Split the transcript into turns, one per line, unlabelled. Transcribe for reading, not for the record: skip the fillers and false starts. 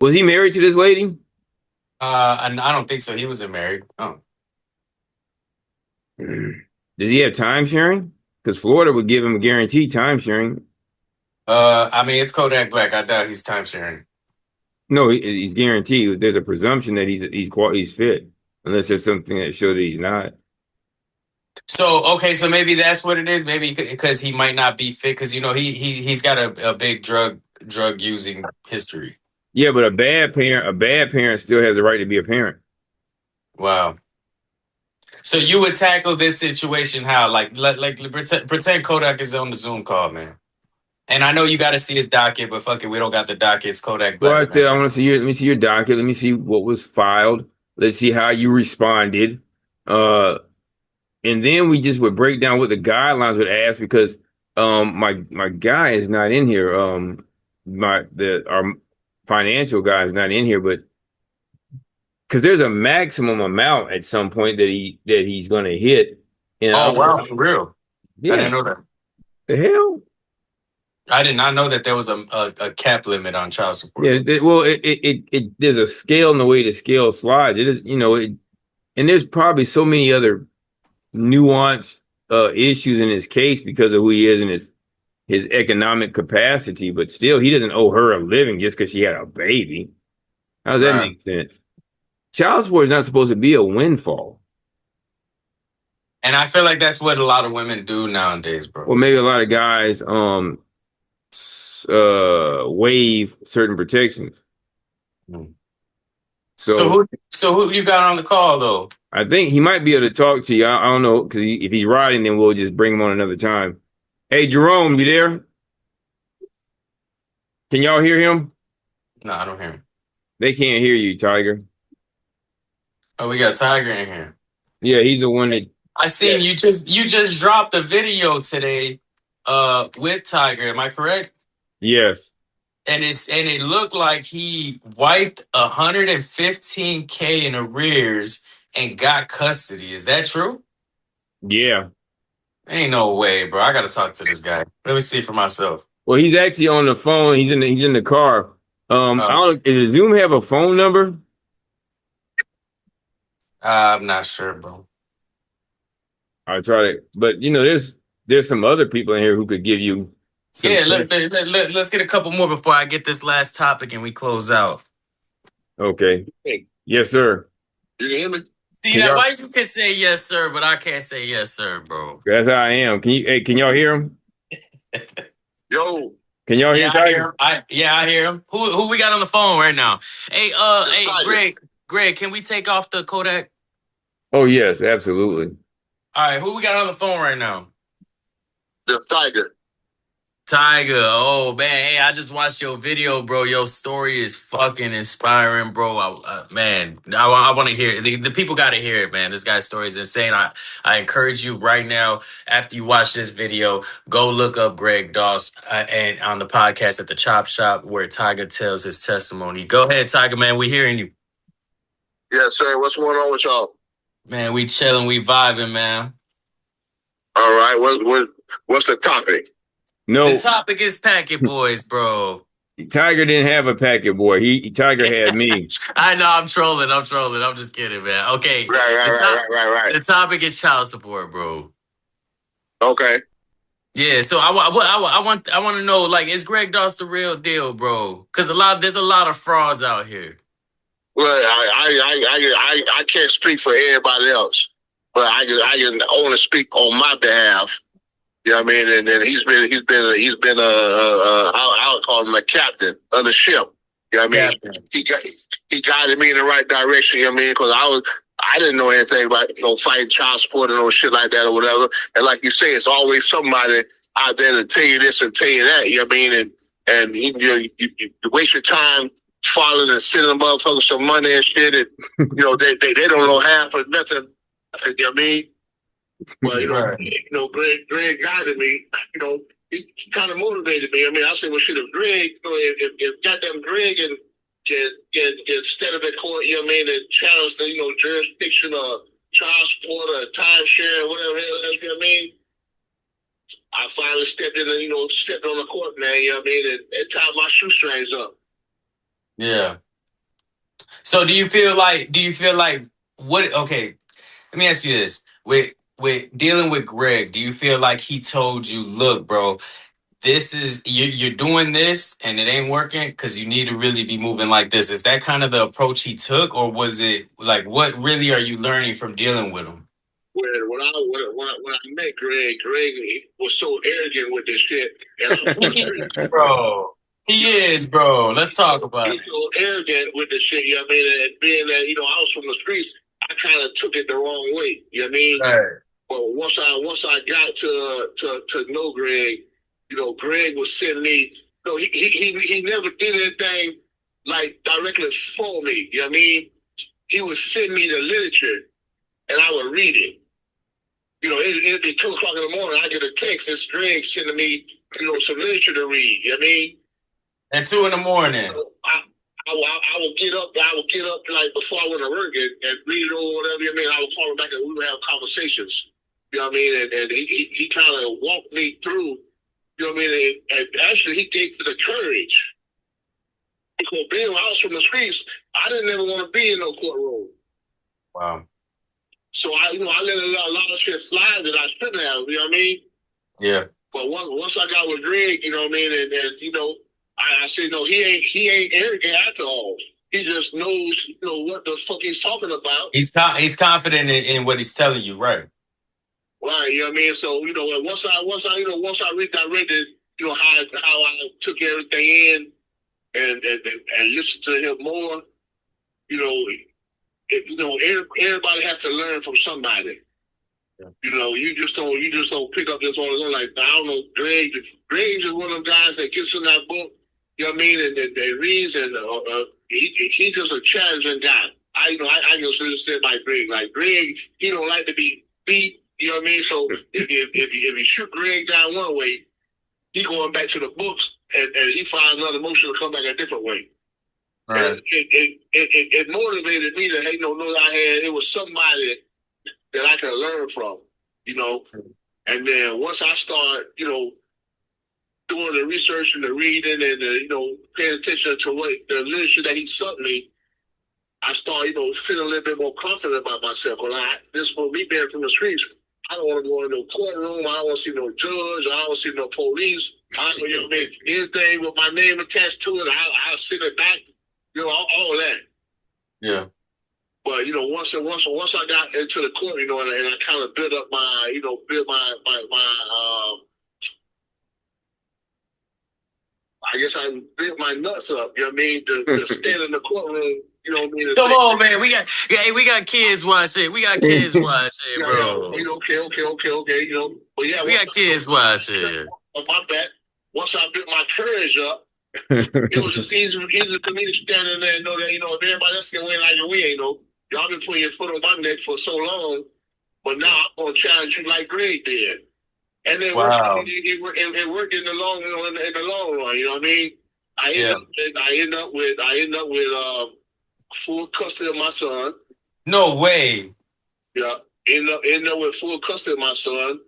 Was he married to this lady?
And I don't think so. He wasn't married. Oh.
Does he have time sharing? Because Florida would give him a guaranteed time sharing.
I mean, it's Kodak Black. I doubt he's time sharing.
No, he's guaranteed. There's a presumption that he's fit, unless there's something that shows that he's not.
So okay, so maybe that's what it is. Maybe because he might not be fit because he's got a big drug using history.
Yeah, but a bad parent still has the right to be a parent.
Wow. So you would tackle this situation how? Like pretend Kodak is on the Zoom call, man. And I know you got to see his docket, but fuck it, we don't got the docket. It's Kodak
Well, I
Black,
said
man.
I want to see your. Let me see your docket. Let me see what was filed. Let's see how you responded. Uh, and then we just would break down what the guidelines would ask because my guy is not in here. Our financial guy is not in here, but because there's a maximum amount at some point that he's going to hit, and I
Oh
don't
wow,
know.
for real? I
Yeah,
didn't know that.
the hell.
I did not know that there was a cap limit on child support.
Yeah, well, there's a scale in the way the scale slides. It is, and there's probably so many other nuanced issues in his case because of who he is and his economic capacity. But still, he doesn't owe her a living just because she had a baby. How does that
Right.
make sense? Child support is not supposed to be a windfall.
And I feel like that's what a lot of women do nowadays, bro.
Or maybe a lot of guys waive certain protections.
Mm. So
So
who you got on the call though?
I think he might be able to talk to you. I don't know because if he's riding, then we'll just bring him on another time. Hey, Jerome, you there? Can y'all hear him?
No, I don't hear him.
They can't hear you, Tiger.
Oh, we got Tiger in here.
Yeah, he's the one that.
I seen you just dropped a video today with Tiger, am I correct?
Yes.
And it looked like he wiped 115K in arrears and got custody. Is that true?
Yeah.
Ain't no way, bro. I gotta talk to this guy. Let me see for myself.
Well, he's actually on the phone. He's in the car. I
Uh,
don't. Does Zoom have a phone number?
I'm not sure, bro.
I try to, but there's some other people in here who could give you some.
Yeah, let's get a couple more before I get this last topic and we close out.
Okay.
Hey,
Yes, sir.
you can hear me?
See
Can
that?
y'all?
Why you can say yes, sir, but I can't say yes, sir, bro?
That's how I am. Hey, can y'all hear him?
Yo,
Can y'all hear
Yeah, I hear
Tiger?
him. I hear him. Who we got on the phone right now? Hey,
it's
hey,
Tiger.
Greg, can we take off the Kodak?
Oh yes, absolutely.
All right, who we got on the phone right now?
The Tiger.
Tiger. Oh man, hey, I just watched your video, bro. Your story is fucking inspiring, bro. Man, I want to hear it. The people got to hear it, man. This guy's story is insane. I encourage you right now, after you watch this video, go look up Greg Doss and on the podcast at the Chop Shop where Tiger tells his testimony. Go ahead, Tiger, man. We hearing you,
Yes, sir. What's going on with y'all?
man. We chilling, we vibing, man.
All right. What's the topic?
The
No,
topic is Packet Boys, bro.
Tiger didn't have a packet boy. Tiger had me.
I know I'm trolling. I'm trolling. I'm just kidding, man. Okay,
Right, right,
the
right,
top
right, right, right.
the topic is child support, bro.
Okay.
Yeah, so I want to know, like, is Greg Doss the real deal, bro? Because there's a lot of frauds out here.
Well, I can't speak for everybody else, but I can only speak on my behalf. You know what I mean? And he's been I'll call him a captain of the ship. You know what I mean?
Yeah.
He guided me in the right direction. You know what I mean? Because I didn't know anything about fighting child support and no shit like that or whatever. And like you say, it's always somebody out there to tell you this and tell you that. You know what I mean? And you waste your time following and sending them motherfuckers some money and shit. And they don't know half or nothing. You know what I mean? Well,
Right.
Greg guided me. He kind of motivated me. I mean, I said, well, shit, if Greg, if goddamn Greg and get set up at court, you know what I mean, and challenge the, jurisdiction or child support or time share or whatever the hell else, you know what I mean? I finally stepped in and, stepped on the court, man, you know what I mean, and tied my shoestrings up.
Yeah. So do you feel like what? Okay, let me ask you this: with dealing with Greg, do you feel like he told you, "Look, bro, this is you're doing this and it ain't working because you need to really be moving like this"? Is that kind of the approach he took, or was it like what really are you learning from dealing with him?
When I met Greg was so arrogant with this shit, and I was
Bro, he is, bro. Let's talk about
he's
it.
so arrogant with this shit. You know what I mean? And being that I was from the streets, I kind of took it the wrong way. You know what I mean?
Right.
But once I got to know Greg, Greg was sending me. He never did anything like directly for me. You know what I mean? He would send me the literature, and I would read it. It'd be 2 o'clock in the morning. I get a text. It's Greg sending me, some literature to read. You know what I mean?
At 2 in the morning.
I would get up. I would get up like before I went to work and read it or whatever. You know what I mean? I would call him back and we would have conversations. You know what I mean? And he kind of walked me through. You know what I mean? And actually, he gave me the courage. Because being I was from the streets, I didn't ever want to be in no courtroom.
Wow.
So I let a lot of shit slide that I shouldn't have. You know what I mean?
Yeah.
But once I got with Greg, you know what I mean, and I said, no, he ain't arrogant at all. He just knows, what the fuck he's talking about.
He's confident in what he's telling you, right?
Right, you know what I mean? So, once I redirected, how I took everything in and listened to him more, everybody has to learn from somebody. Yeah. You just don't pick up this on his own. Like, I don't know, Greg is just one of them guys that gets in that book, you know what I mean, and they reads, and he's just a challenging guy. I just understand by Greg. Like, Greg, he don't like to be beat, you know what I mean? So if you shoot Greg down one way, he going back to the books, and he finds another motion to come back a different way. Right. And it motivated me to, know that it was somebody that I could learn from, And then once I start, doing the research and the reading and paying attention to what the literature that he sent me, I start, feeling a little bit more confident about myself. This for me being from the streets, I don't want to go in no courtroom. I don't want to see no judge. I don't want to see no police. I don't anything with my name attached to it. I'll sit it back. All that. Yeah. But once I got into the court, and I kind of built up my, I guess I built my nuts up. You know what I mean? To stand in the courtroom. You know what I mean?
Come on, man. We got kids watching. We got kids watching, bro.
Okay. But yeah,
we got kids watching.
My back. Once I built my courage up, it was just easy for me to stand in there and know that, if everybody else can win, I can win, Y'all been putting your foot on my neck for so long, but now I'm going to challenge you like Greg did. And then it worked in the long run, you know what I mean? I end up with full custody of my son.
No way.
Yeah. End up with full custody of my son.